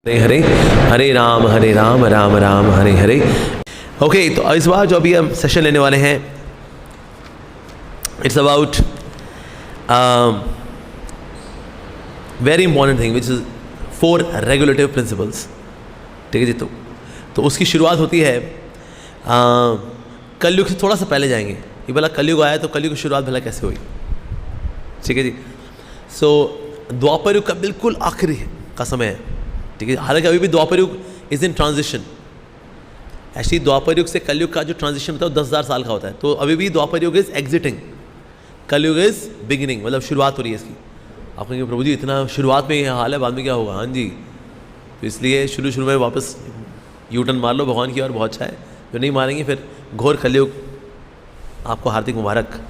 हरे हरे, हरे Ram Ram Ram Hare Hare. Okay, तो इस बार जो अभी हम सेशन लेने वाले हैं, it's about very important thing which is 4 regulative principles. ठीक है जी। तो उसकी शुरुआत होती है कलयुग से थोड़ा सा पहले जाएंगे। ये भला कलयुग आया तो कलयुग की शुरुआत भला कैसे हुई? ठीक है जी। सो द्वापर युग का बिल्कुल आखिरी का समय है। ठीक है, हालांकि अभी भी द्वापर युग इज इन ट्रांजिशन। एक्चुअली द्वापर युग से कलयुग का जो ट्रांजिशन होता है वो 10,000 साल का होता है। तो अभी भी द्वापर युग इज एग्जिटिंग, कलयुग इज बिगिनिंग, मतलब शुरुआत हो रही है इसकी। आप कहेंगे प्रभु जी इतना शुरुआत में ये हाल है, बाद में क्या होगा? हाँ जी, तो इसलिए शुरू में वापस यूटर्न मार लो भगवान की ओर, बहुत अच्छा है। जो नहीं मारेंगे फिर घोर कलयुग, आपको हार्दिक मुबारक।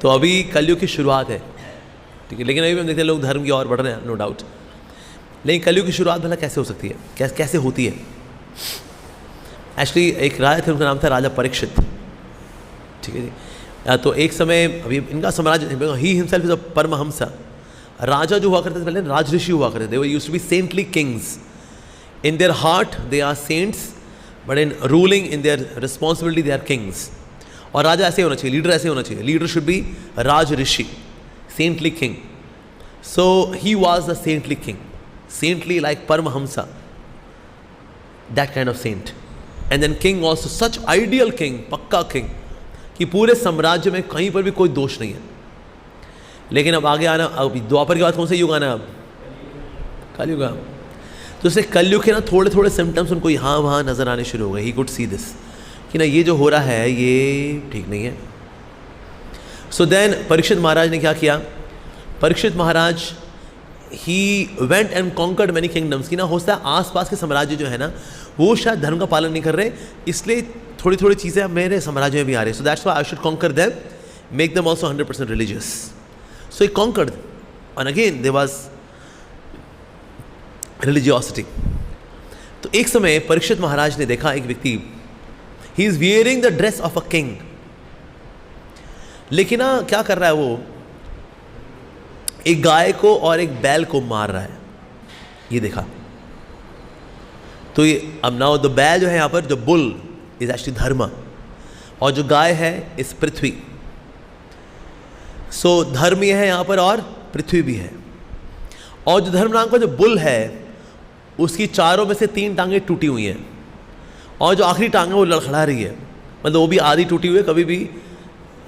तो अभी कलयुग की शुरुआत है। ठीक है, लेकिन अभी भी हम देखते हैं लोग धर्म की ओर बढ़ रहे हैं, नो डाउट। लेकिन कलयुग की शुरुआत भला कैसे हो सकती है, कैसे होती है? एक्चुअली एक राजा थे, उनका नाम था राजा परीक्षित। ठीक है जी। तो एक समय अभी इनका साम्राज्य, he himself is a paramahamsa. राजा जो हुआ करते थे पहले राजऋषि हुआ करते थे। वो used to be saintly kings. In their heart they are saints, but in ruling in their responsibility they are kings. और राजा ऐसे होना चाहिए, लीडर ऐसे होना चाहिए। लीडर शुड बी राज ऋषि, saintly king. So he was the saintly king, saintly like Paramahamsa, that kind of saint. And then king also, such ideal king, पक्का king, कि पूरे साम्राज्य में कहीं पर भी कोई दोष नहीं है। लेकिन अब आगे आना, अब द्वापर के बाद कौन सा युग आना? अब कलयुग। तो उससे कलयुग के ना थोड़े थोड़े सिम्टम्स उनको यहाँ वहाँ नजर आने शुरू हो गए। ही कुड सी दिस कि ना ये जो हो रहा है ये ठीक नहीं है। सो देन परीक्षित महाराज ने क्या किया? Parikshit Maharaj he went and conquered many kingdoms. की ना होता है आसपास के साम्राज्य जो है ना वो शायद धर्म का पालन नहीं कर रहे, इसलिए थोड़ी थोड़ी चीज़ें अब मेरे साम्राज्य में भी आ रही है। So that's why I should conquer them, make them also 100% religious. So he conquered and again there was religiosity. तो एक समय परीक्षित महाराज ने देखा एक व्यक्ति, he is wearing the dress of a king, लेकिन ना क्या कर रहा है वो? एक गाय को और एक बैल को मार रहा है। ये देखा तो ये अब नाउ द बैल जो है यहाँ पर, जो बुल इज एक्चुअली धर्म, और जो गाय है इस पृथ्वी। सो धर्म ये है यहाँ पर और पृथ्वी भी है। और जो धर्म नाम का जो बुल है उसकी चारों में से 3 टांगें टूटी हुई हैं, और जो आखिरी टांग है वो लड़खड़ा रही है, मतलब वो भी आधी टूटी हुई है। कभी भी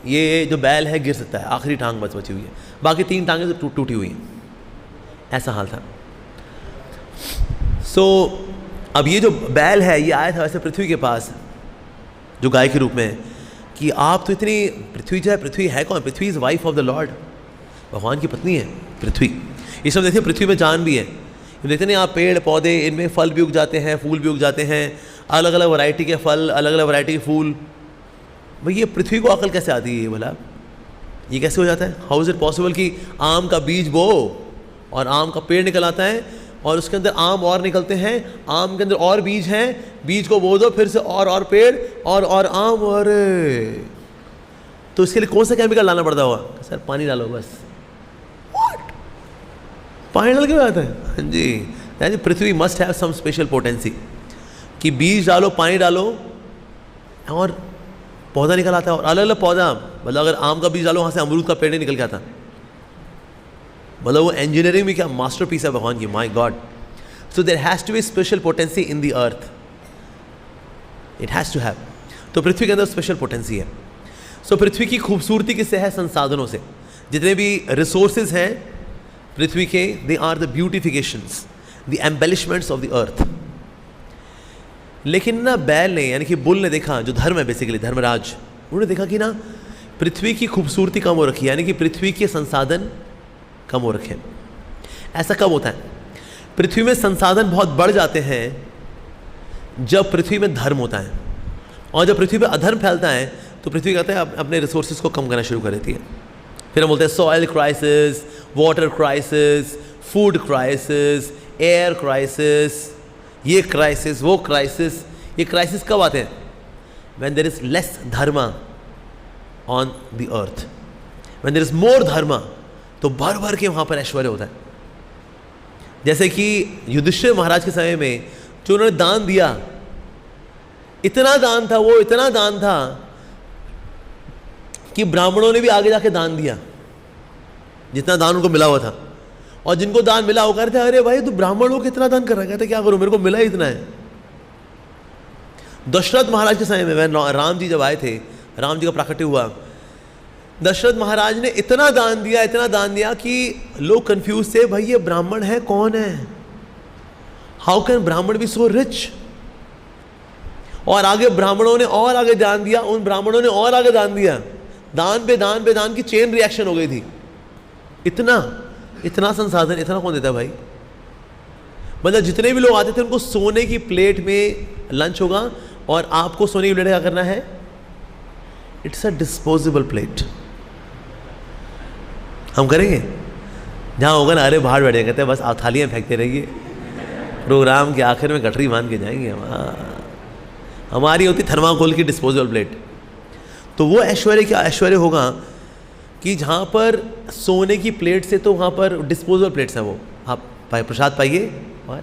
ये जो बैल है गिर सकता है, आखिरी टांग बच बची हुई है, बाकी 3 टांगें तो टूटी हुई हैं। ऐसा हाल था। सो अब ये जो बैल है ये आया था वैसे पृथ्वी के पास जो गाय के रूप में, कि आप तो इतनी, पृथ्वी जो है, पृथ्वी है कौन? Prithvi is wife of the lord, भगवान की पत्नी है पृथ्वी। ये सब देखिए पृथ्वी में जान भी है। देखते नहीं आप, पेड़ पौधे, इनमें फल भी उग जाते हैं, फूल भी उग जाते हैं, अलग अलग वैरायटी के फल, अलग अलग वैरायटी के फूल। भाई ये पृथ्वी को अकल कैसे आती है? ये भला ये कैसे हो जाता है? हाउ इज़ इट पॉसिबल कि आम का बीज बो और आम का पेड़ निकल आता है और उसके अंदर आम और निकलते हैं, आम के अंदर और बीज हैं, बीज को बो दो फिर से और पेड़ और आम। और तो इसके लिए कौन सा केमिकल लाना पड़ता होगा? सर पानी डालो बस। व्हाट? पानी डाल के आता है? हाँ जी, यानी Prithvi must have some special potency कि बीज डालो, पानी डालो और पौधा निकल आता है। और अलग अलग पौधा, मतलब अगर आम का बीज डालो वहाँ से अमरूद का पेड़ नहीं निकल के आता। मतलब वो इंजीनियरिंग भी क्या मास्टरपीस है भगवान की, my God. So there has to be special potency in the earth, it has to have. तो पृथ्वी के अंदर स्पेशल पोटेंसी है। सो पृथ्वी की खूबसूरती किससे है? संसाधनों से। जितने भी रिसोर्सेज हैं पृथ्वी के, they are the beautifications, the embellishments of the earth. लेकिन ना बैल ने, यानी कि बुल ने देखा, जो धर्म है बेसिकली, धर्मराज, उन्होंने देखा कि ना पृथ्वी की खूबसूरती कम हो रखी है, यानी कि पृथ्वी के संसाधन कम हो रखे। ऐसा कब होता है? पृथ्वी में संसाधन बहुत बढ़ जाते हैं जब पृथ्वी में धर्म होता है, और जब पृथ्वी पर अधर्म फैलता है तो पृथ्वी कहते हैं अपने रिसोर्सेज को कम करना शुरू कर देती है। फिर हम बोलते हैं soil crisis, water crisis, food crisis, air crisis, ये क्राइसिस, वो क्राइसिस। ये क्राइसिस कब आते हैं? When there is less dharma on the earth. When there is more dharma तो भर भर के वहाँ पर ऐश्वर्य होता है। जैसे कि युधिष्ठिर महाराज के समय में जो उन्होंने दान दिया, इतना दान था, वो इतना दान था कि ब्राह्मणों ने भी आगे जाके दान दिया जितना दान उनको मिला हुआ था। और जिनको दान मिला वो कह रहे थे अरे भाई तू ब्राह्मणों को कितना दान कर रहा है, कहते क्या करूं, मेरे को मिला ही इतना है। दशरथ महाराज के समय में राम जी जब आए थे, राम जी का प्राकट्य हुआ, दशरथ महाराज ने इतना दान दिया कि लोग कंफ्यूज थे, भाई ये ब्राह्मण है कौन है, हाउ कैन ब्राह्मण बी सो रिच। और आगे ब्राह्मणों ने और आगे दान दिया, उन ब्राह्मणों ने और आगे दान दिया, दान पे दान पे दान की चेन रिएक्शन हो गई थी। इतना संसाधन इतना कौन देता है भाई। मतलब जितने भी लोग आते थे उनको सोने की प्लेट में लंच होगा, और आपको सोने की प्लेट क्या करना है, इट्स अ डिस्पोजेबल प्लेट। हम करेंगे जहाँ होगा ना, अरे बाहर बैठे कहते हैं बस आप थालियाँ फेंकते रहिए, प्रोग्राम के आखिर में गठरी बांध के जाएंगे हम। हमारी होती थर्माकोल की डिस्पोजेबल प्लेट। तो वो ऐश्वर्य क्या ऐश्वर्य होगा कि जहाँ पर सोने की प्लेट से, तो वहाँ पर डिस्पोजेबल प्लेट्स हैं, वो आप प्रसाद पाइए और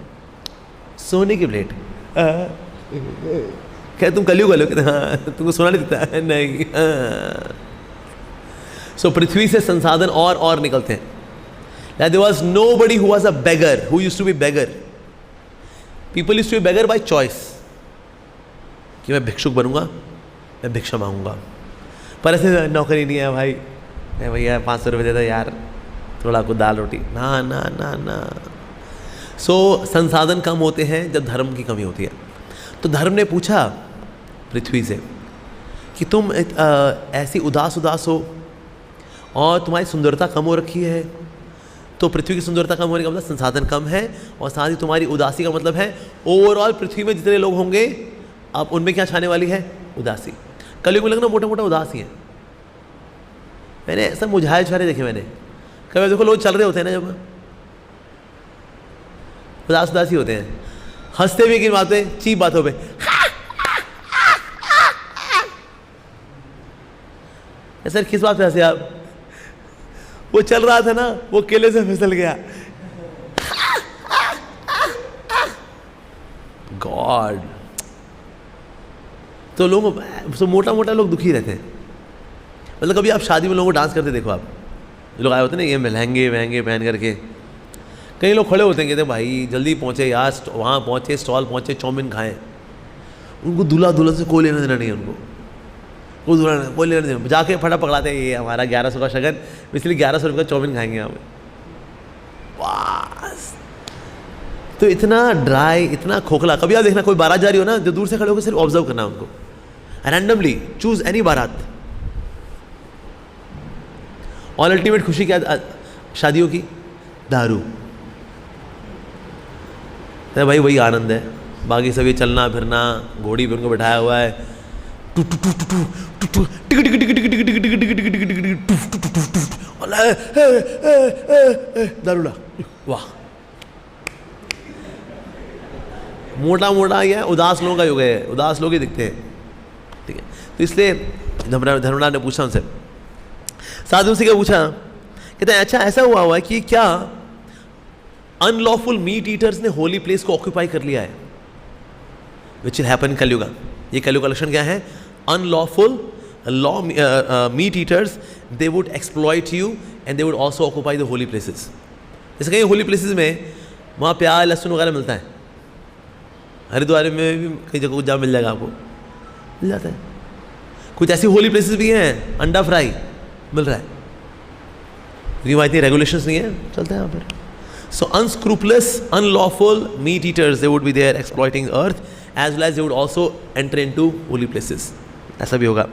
सोने की प्लेट। क्या तुम कलयुग वाले हो, कहते हाँ तुमको सोना नहीं दिखता है, नहीं। सो पृथ्वी से संसाधन और निकलते हैं। There was nobody who was a beggar, who used to be beggar. People used to be beggar by choice. कि मैं भिक्षुक बनूंगा, मैं भिक्षा मांगूंगा, पर ऐसे नौकरी नहीं है भाई, मैं भैया 500 रुपये देता यार, थोड़ा कुछ दाल रोटी, ना ना ना ना। सो संसाधन कम होते हैं जब धर्म की कमी होती है। तो धर्म ने पूछा पृथ्वी से कि तुम ऐसी उदास हो और तुम्हारी सुंदरता कम हो रखी है। तो पृथ्वी की सुंदरता कम होने का मतलब संसाधन कम है, और साथ ही तुम्हारी उदासी का मतलब है ओवरऑल पृथ्वी में जितने लोग होंगे अब उनमें क्या छाने वाली है, उदासी। कलयुग में लगना मोटा मोटा उदास ही है। मैंने ऐसा मुझाए छारे देखे, मैंने कभी देखो लोग चल रहे होते हैं ना, जब उदासी होते हैं, हंसते भी किन बातें, चीप बातों पे। सर किस बात पे हंसे आप, वो चल रहा था ना, वो केले से फिसल गया। गॉड। तो लोग मोटा मोटा लोग दुखी रहते हैं। मतलब कभी आप शादी में लोगों को डांस करते देखो, आप लोग आए होते हैं ना ये लहंगे वहंगे पहन करके, कई लोग खड़े होते हैं, कहते भाई जल्दी पहुँचे यार, वहाँ पहुँचे, स्टॉल पहुँचे, चाउमीन खाएं। उनको दूल्हा दुल्हन से कोई लेना देना नहीं है, उनको कोई लेना देना, जाके फटा पकड़ाते हैं, ये हमारा 1100 का शगन, इसलिए 1100 रुपये का चाउमीन खाएंगे यहाँ पे। बस। तो इतना ड्राई, इतना खोखला। कभी आप देखना कोई बारात जा रही हो ना, जो दूर से खड़े होकर सिर्फ ऑब्जर्व करना उनको, रैंडमली चूज एनी बारात। और अल्टीमेट खुशी क्या शादियों की, दारू। तो भाई वही आनंद है, बाकी सब ये चलना फिरना, घोड़ी पे उनको बैठाया हुआ है, दारूला, वाह। मोटा मोटा ये उदास लोगों का युग है, उदास लोग ही दिखते हैं, ठीक है। तो इसलिए धर्मराज ने पूछा उनसे, साधु से क्या पूछा, कहते हैं अच्छा ऐसा हुआ है कि क्या अनलॉफुल मीट ईटर्स ने होली प्लेस को ऑक्यूपाई कर लिया है, विच विल हैपन इन कलयुगा। ये कलयुग का लक्षण क्या है, unlawful meat eaters, they would exploit you and they would also occupy the Holi places. जैसे कहीं होली प्लेसेस में वहाँ प्याज लहसुन वगैरह मिलता है, हरिद्वार में भी कई जगह जहाँ मिल जाएगा, आपको मिल जाता है। कुछ ऐसी होली प्लेसेस भी हैं, अंडा फ्राई मिल रहा है, क्योंकि वहाँ इतनी रेगुलेशंस नहीं है, चलता है यहाँ पर। So unscrupulous unlawful meat eaters, they would be there exploiting earth as well as they would also enter into holy places, ऐसा भी होगा।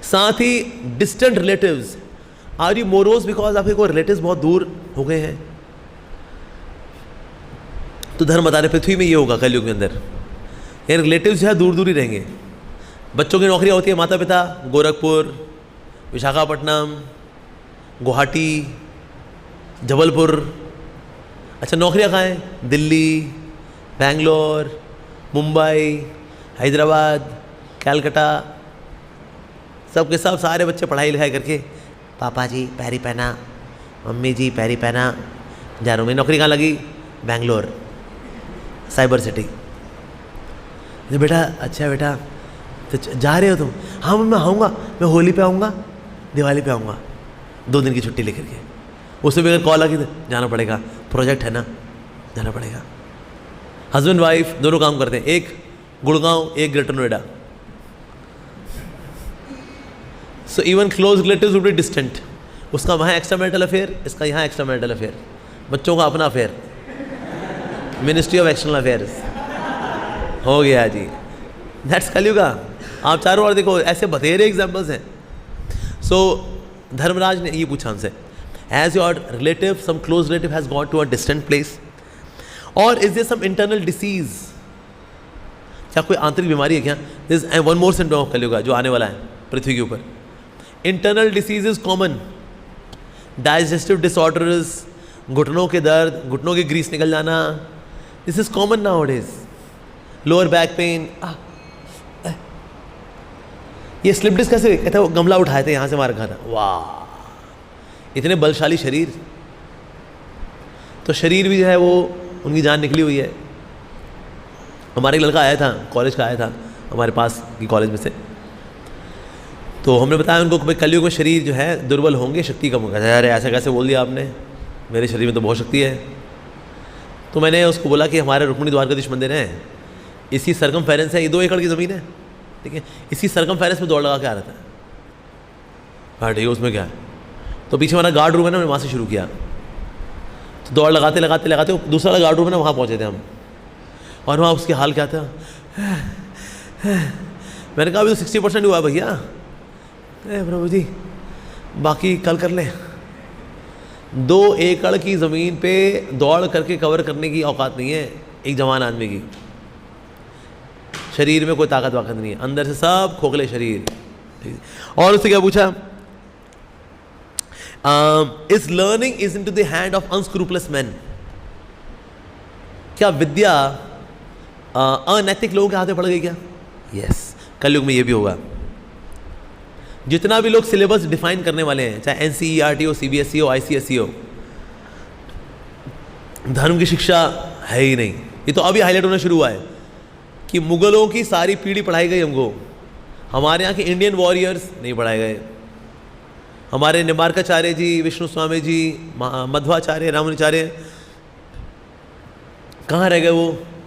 साथ ही distant relatives, are you morose because आपके कोई रिलेटिव्स बहुत दूर हो गए हैं। तो धर्म बता रहे पृथ्वी में ये होगा कलयुग के अंदर, यानी रिलेटिव्स जो है दूर दूर ही रहेंगे। बच्चों की नौकरियाँ होती है, माता पिता गोरखपुर, विशाखापट्टनम, गुवाहाटी, जबलपुर। अच्छा नौकरियाँ कहाँ हैं, दिल्ली, बेंगलोर, मुंबई, हैदराबाद, कलकत्ता, सब के सब सारे बच्चे पढ़ाई लिखाई करके, पापा जी पैरी पहना, मम्मी जी पैरी पहना, जा रहा हूँ। मेरी नौकरी कहाँ लगी, बैंगलोर, साइबर सिटी। बेटा अच्छा बेटा तो जा रहे हो तुम? हाँ मैं आऊँगा, मैं होली पे आऊँगा, दिवाली पे आऊँगा, 2 दिन की छुट्टी लेकर के। उसमें भी अगर कॉल आ गई तो जाना पड़ेगा, प्रोजेक्ट है ना, जाना पड़ेगा। हस्बैंड वाइफ दोनों काम करते हैं, एक गुड़गांव एक greater Noida. So even close relatives would be distant. उसका वहाँ एक्स्ट्रा मैरिटल अफेयर, इसका यहाँ एक्स्ट्रा मैरिटल अफेयर, बच्चों का अपना affair, ministry of external affairs हो गया जी। दैट्स कलयुगा। आप चारों ओर देखो, ऐसे बथेरे एग्जाम्पल्स हैं। सो धर्मराज ने ये पूछा हमसे, has your relative, some close relative has gone to a distant place, और is there some internal disease, क्या कोई आंतरिक बीमारी है क्या? This and one more symptom of Kaliyuga जो आने वाला है पृथ्वी के ऊपर। Internal disease is common, digestive disorders, घुटनों के दर्द, घुटनों की ग्रीस निकल जाना, this is common nowadays. Lower back pain. ये स्लिप डिस्क कैसे? कहता है वो गमला उठाए थे, यहाँ से मार रखा था। वाह, इतने बलशाली शरीर। तो शरीर भी जो है वो उनकी जान निकली हुई है। हमारे एक लड़का आया था, कॉलेज का आया था हमारे पास की कॉलेज में से, तो हमने बताया उनको कि कलयुग में शरीर जो है दुर्बल होंगे, शक्ति कम होगा। अरे ऐसा कैसे बोल दिया आपने, मेरे शरीर में तो बहुत शक्ति है। तो मैंने उसको बोला कि हमारे रुक्मिणी द्वारकाधीश मंदिर है, इसी सरकमफेरेंस है, ये 2 एकड़ की ज़मीन है, ठीक है, इसी सरकमफेरेंस में दौड़ लगा के आ रहा था। हाँ ठीक है, उसमें क्या है? तो पीछे हमारा गार्ड रूम है ना, मैंने वहाँ से शुरू किया। तो दौड़ लगाते लगाते लगाते दूसरा वाला गार्ड रूम है ना, वहाँ पहुँचे थे हम, और वहाँ उसके हाल क्या था। मैंने कहा अभी तो 60% हुआ भैया, प्रभु जी बाकी कल कर लें। 2 एकड़ की ज़मीन पे दौड़ करके कवर करने की औकात नहीं है एक जवान आदमी की। शरीर में कोई ताकत वाकत नहीं है, अंदर से सब खोखले शरीर। और उससे क्या पूछा? Is learning is in to the hand of unscrupulous man. क्या विद्या अनैतिक लोगों के हाथ में पड़ गई क्या? यस, कलयुग में ये भी होगा। जितना भी लोग सिलेबस डिफाइन करने वाले हैं, चाहे NCERT हो, CBSE हो, ICSE हो, धर्म की शिक्षा है ही नहीं। ये तो अभी हाईलाइट होना शुरू हुआ है कि मुगलों की सारी पीढ़ी पढ़ाई गई हमको, हमारे यहाँ के इंडियन वॉरियर्स नहीं पढ़ाए गए। हमारे निम्बार्काचार्य जी, विष्णु स्वामी जी, मध्वाचार्य, रामानुचार्य कहाँ रह गए?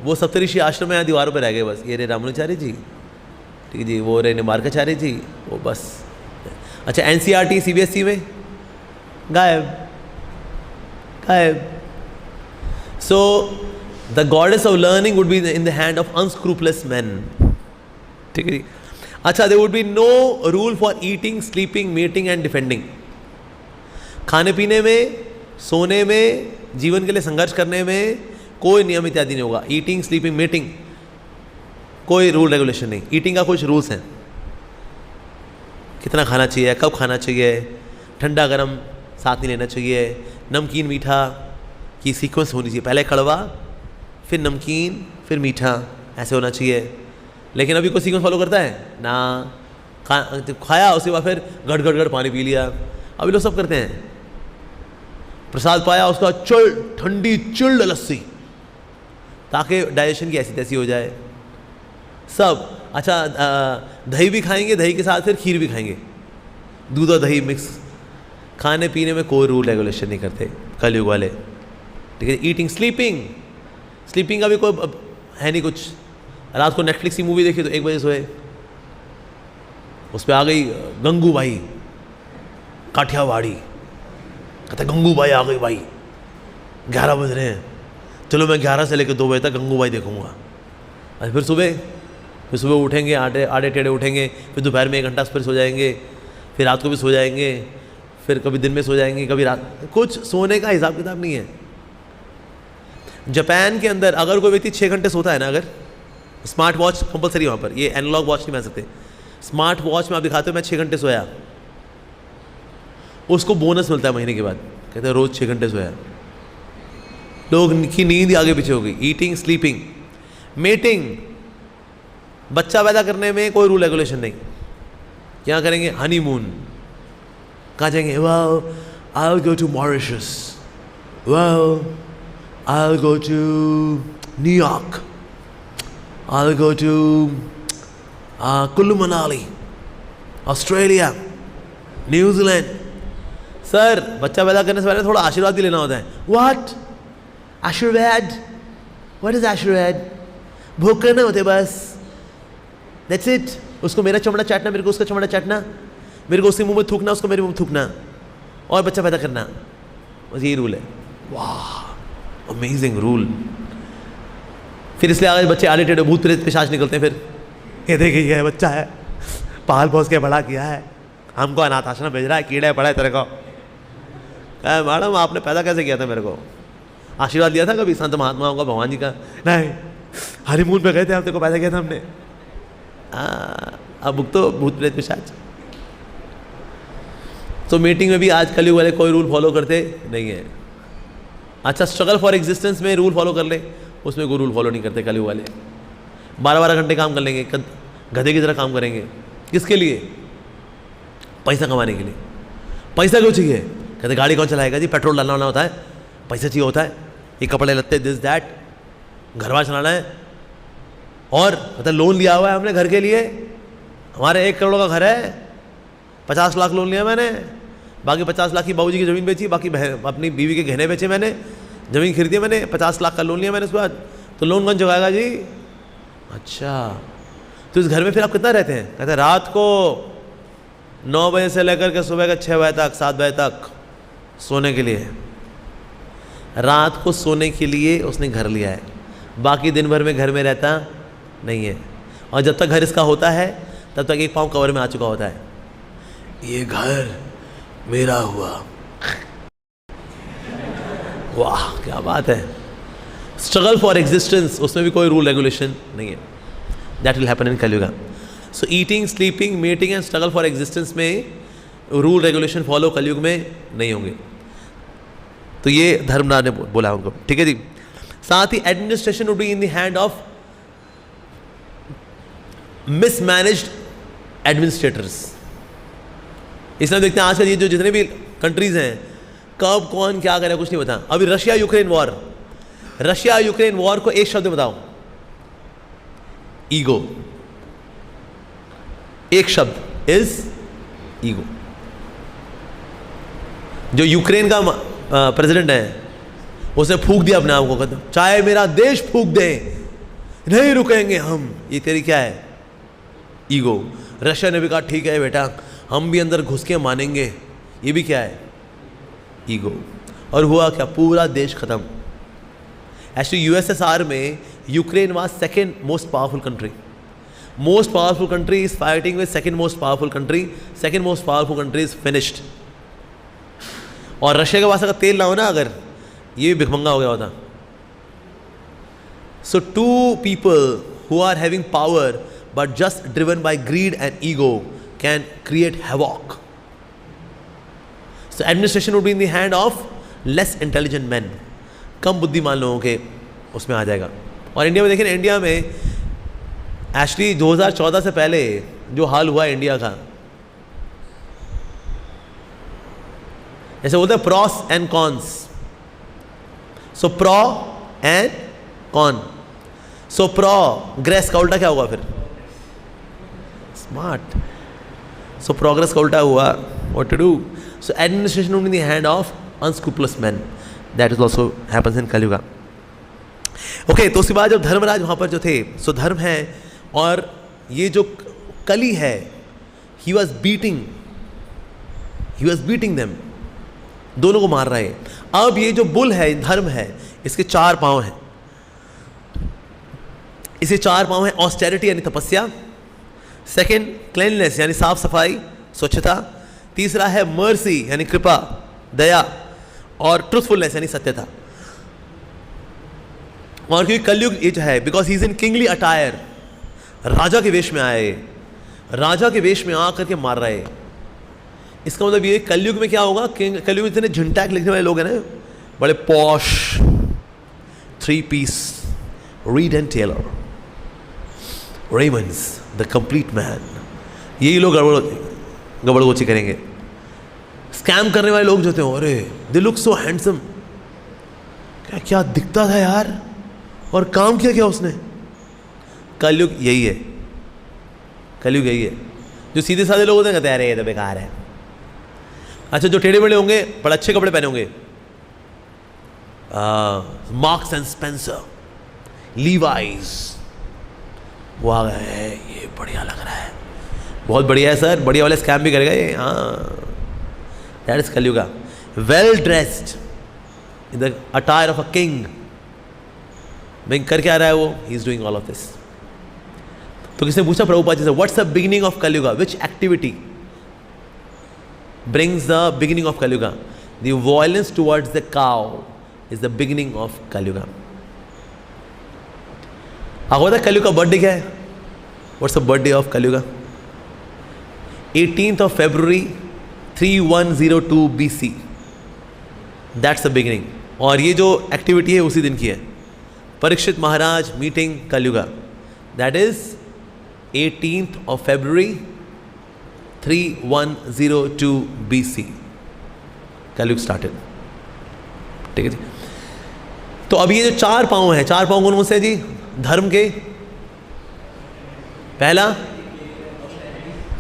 वो सप्तऋषि आश्रम में यहाँ दीवारों पर रह गए बस। ये रे रामानुचार्य जी, ठीक जी, वो रे निम्बार्काचार्य जी, वो बस। अच्छा NCERT CBSE में गायब गायब। So the goddess of learning would be in the hand of unscrupulous man, ठीक है जी। अच्छा, there would be no rule for eating, sleeping, mating and defending. खाने पीने में, सोने में, जीवन के लिए संघर्ष करने में कोई नियम इत्यादि नहीं होगा। ईटिंग, स्लीपिंग, मीटिंग, कोई रूल रेगुलेशन नहीं। ईटिंग का कुछ रूल्स हैं, कितना खाना चाहिए, कब खाना चाहिए, ठंडा गर्म साथ नहीं लेना चाहिए, नमकीन मीठा की सीक्वेंस होनी चाहिए, पहले कड़वा फिर नमकीन फिर मीठा, ऐसे होना चाहिए। लेकिन अभी कोई सीक्वेंस फॉलो करता है ना? खाया उसके बाद फिर गड़ गड़ गड़ पानी पी लिया, अभी लोग सब करते हैं। प्रसाद पाया उसका ठंडी चिल्ड लस्सी, ताकि डाइजेशन की ऐसी तैसी हो जाए सब। अच्छा दही भी खाएंगे, दही के साथ फिर खीर भी खाएंगे, दूध और दही मिक्स। खाने पीने में कोई रूल रेगुलेशन नहीं करते कलयुग वाले, ठीक है। ईटिंग, स्लीपिंग का भी कोई है नहीं कुछ। रात को नेटफ्लिक्स की मूवी देखी तो 1 बजे सोए, उस पर आ गई गंगूबाई काठियावाड़ी, कहता गंगूबाई आ गई भाई, 11 बज रहे हैं, चलो मैं 11 से लेकर 2 बजे तक गंगूबाई देखूंगा। और फिर सुबह उठेंगे, आड़े टेढ़े उठेंगे, फिर दोपहर में 1 घंटा फिर सो जाएंगे, फिर रात को भी सो जाएंगे, फिर कभी दिन में सो जाएंगे, कभी रात। कुछ सोने का हिसाब किताब नहीं है। जापान के अंदर अगर कोई व्यक्ति 6 घंटे सोता है ना, अगर स्मार्ट वॉच कंपलसरी वहाँ पर, ये एनालॉग वॉच नहीं मान सकते, स्मार्ट वॉच में आप दिखाते हो मैं 6 घंटे सोया, उसको बोनस मिलता है महीने के बाद। कहते हैं रोज़ 6 घंटे सोया। लोग की नींद आगे पीछे हो गई। ईटिंग, स्लीपिंग, मेटिंग, बच्चा पैदा करने में कोई रूल रेगुलेशन नहीं। क्या करेंगे? हनीमून, कहाँ जाएंगे? Wow I will go to Mauritius, wow I'll go to New York. I'll go to Kullu Manali, Australia, New Zealand. Sir बच्चा पैदा करने से पहले थोड़ा आशीर्वाद भी लेना होता है. व्हाट आशीर्वाद? व्हाट इज आशीर्वाद? भोग करने होते बस, दैट्स इट. उसको मेरा चमड़ा चाटना, मेरे को उसका चमड़ा चाटना, मेरे को उसके मुंह में थूकना, उसको मेरे मुंह में थूकना, और बच्चा पैदा करना. बस यही रूल है. वाह, अमेजिंग रूल. फिर इसलिए आज बच्चे आड़े टेढ़े भूत प्रेत पिशाच निकलते हैं. फिर ये देखिए ये बच्चा है, पाल पोस के बड़ा किया है, हमको अनाथ आश्रम भेज रहा है, कीड़े पड़ा है तेरे को. मैडम आपने पैदा कैसे किया था? मेरे को आशीर्वाद दिया था कभी संत महात्माओं का, भगवान जी का? नहीं, हनीमून पे गए थे, हम तेरे को पैदा किया था हमने. अब तो भूत प्रेत पिशाच. तो मीटिंग में भी आज कलयुग वाले कोई रूल फॉलो करते नहीं है. अच्छा, स्ट्रगल फॉर एग्जिस्टेंस में रूल फॉलो कर ले, उसमें कोई रूल फॉलो नहीं करते कलयुग वाले. 12-12 घंटे काम कर लेंगे, गधे की तरह काम करेंगे. किसके लिए? पैसा कमाने के लिए. पैसा क्यों चाहिए? कहते गाड़ी कौन चलाएगा जी, पेट्रोल डालना होता है, पैसा चाहिए होता है, ये कपड़े लत्ते दिस दैट, घर बार चलाना है. और मतलब लोन लिया हुआ है हमने घर के लिए, हमारे 1 करोड़ का घर है, 50 लाख लोन लिया मैंने, बाकी 50 लाख की बाबूजी की ज़मीन बेची, बाकी अपनी बीवी के गहने बेचे मैंने, ज़मीन खरीदी मैंने, 50 लाख का लोन लिया मैंने. उसके बाद तो लोन कौन चुकाएगा जी? अच्छा, तो इस घर में फिर आप कितना रहते हैं? कहते हैं रात को 9 बजे से लेकर के सुबह के 6 बजे तक, 7 बजे तक सोने के लिए. रात को सोने के लिए उसने घर लिया है, बाकी दिन भर में घर में रहता नहीं है. और जब तक घर इसका होता है तब तक एक पाँव कवर में आ चुका होता है. ये घर मेरा हुआ. वाह क्या बात है. स्ट्रगल फॉर एग्जिस्टेंस, उसमें भी कोई रूल रेगुलेशन नहीं है. That will happen in Kaliyug. So eating, sleeping, mating and struggle for existence में रूल रेगुलेशन फॉलो कलयुग में नहीं होंगे. तो ये धर्मराज ने बोला उनको. ठीक है जी. साथ ही administration would be in the hand of mismanaged administrators. इसलिए देखते हैं आजकल ये जो जितने भी कंट्रीज हैं, कब कौन क्या करे कुछ नहीं पता. अभी Russia Ukraine war, Russia Ukraine war को एक शब्द में बताओ, ईगो. एक शब्द, इज ईगो. जो यूक्रेन का प्रेसिडेंट है उसने फूंक दिया अपने आप को, खत्म, चाहे मेरा देश फूंक दे नहीं रुकेंगे हम. ये तेरी क्या है? ईगो. रशिया ने भी कहा ठीक है बेटा, हम भी अंदर घुस के मानेंगे. ये भी क्या है? ईगो. और हुआ क्या? पूरा देश खत्म. एक्चुअली यूएसएसआर में Ukraine was second most powerful country. Most powerful country is fighting with second most powerful country. Second most powerful country is finished. और रशिया के पास अगर तेल ना हो ना, अगर ये भी भिखमंगा हो गया होता. So two people who are having power but just driven by greed and ego can create havoc. So administration would be in the hand of less intelligent man. कम बुद्धिमान लोगों के उसमें आ जाएगा. और इंडिया में देखें, इंडिया में एक्चुअली 2014 से पहले जो हाल हुआ इंडिया का, ऐसे बोलते हैं pros and cons. So pro and con. So progress का उल्टा क्या होगा फिर? स्मार्ट. सो प्रोग्रेस का उल्टा हुआ what to do. So administration in the hand of unscrupulous man. That is also happens in Kaliyuga. Okay, तो उसके बाद जब धर्मराज वहाँ पर जो थे, सो धर्म है, और ये जो कली है, ही वॉज बीटिंग देम. दोनों को मार रहा है. अब ये जो बुल है, धर्म है, इसके 4 पांव हैं. इसे 4 पांव हैं. ऑस्टेरिटी यानी तपस्या. सेकंड, क्लीननेस यानी साफ सफाई, स्वच्छता. तीसरा है मर्सी यानी कृपा, दया. और ट्रूथफुलनेस यानी सत्यता. और क्योंकि कलयुग ये जो है, because he is in kingly attire, राजा के वेश में आए, राजा के वेश में आकर के मार रहे. इसका मतलब ये कलयुग में क्या होगा? कलयुग में इतने झंटैक लिखने वाले लोग हैं ना, बड़े posh, 3 piece, Reid and Taylor, Raymond's, the complete man, यही लोग गड़बड़गोची करेंगे. स्कैम करने वाले लोग जो होते हैं, अरे दे लुक सो हैंडसम, क्या क्या दिखता था यार, और काम किया क्या उसने। कलयुग यही है, कलयुग यही है। जो सीधे साधे लोग होते हैं कहते हैं अरे ये तो बेकार है। अच्छा, जो टेढ़े मेढ़े होंगे बड़े अच्छे कपड़े पहने होंगे, मार्क्स एंड स्पेंसर, लीवाइज, वो आ गए है, ये बढ़िया लग रहा है, बहुत बढ़िया है सर, बढ़िया वाले स्कैम भी करेगा ये। हाँ, that is Kalyuga. Well dressed in the attire of a king, मैं कर क्या रहा है वो, he is doing all of this. तो किसने पूछा प्रभुपाद जी से, what's the beginning of Kalyuga, which activity brings the beginning of Kalyuga? The violence towards the cow is the beginning of Kalyuga. आपको पता है कलयुग का बर्थडे क्या है? What's the birthday of Kalyuga? 18th of February 3102 BC. That's the beginning. और ये जो एक्टिविटी है उसी दिन की है। Parikshit Maharaj meeting Kaliyuga, that is 18th of February 3102 BC, Kaliyug started. ठीक है जी। तो अब ये जो चार पांव हैं, चार पांव कौन से हैं जी धर्म के? पहला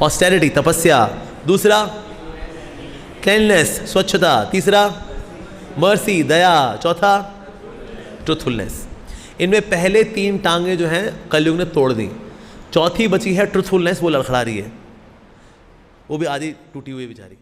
ऑस्टेरिटी, तपस्या। दूसरा क्लीननेस, स्वच्छता। तीसरा मर्सी, दया। चौथा ट्रुथफुलनेस। इनमें पहले तीन टांगे जो हैं कलयुग ने तोड़ दी, चौथी बची है ट्रुथफुलनेस, वो लड़खड़ा रही है, वो भी आधी टूटी हुई बेचारी।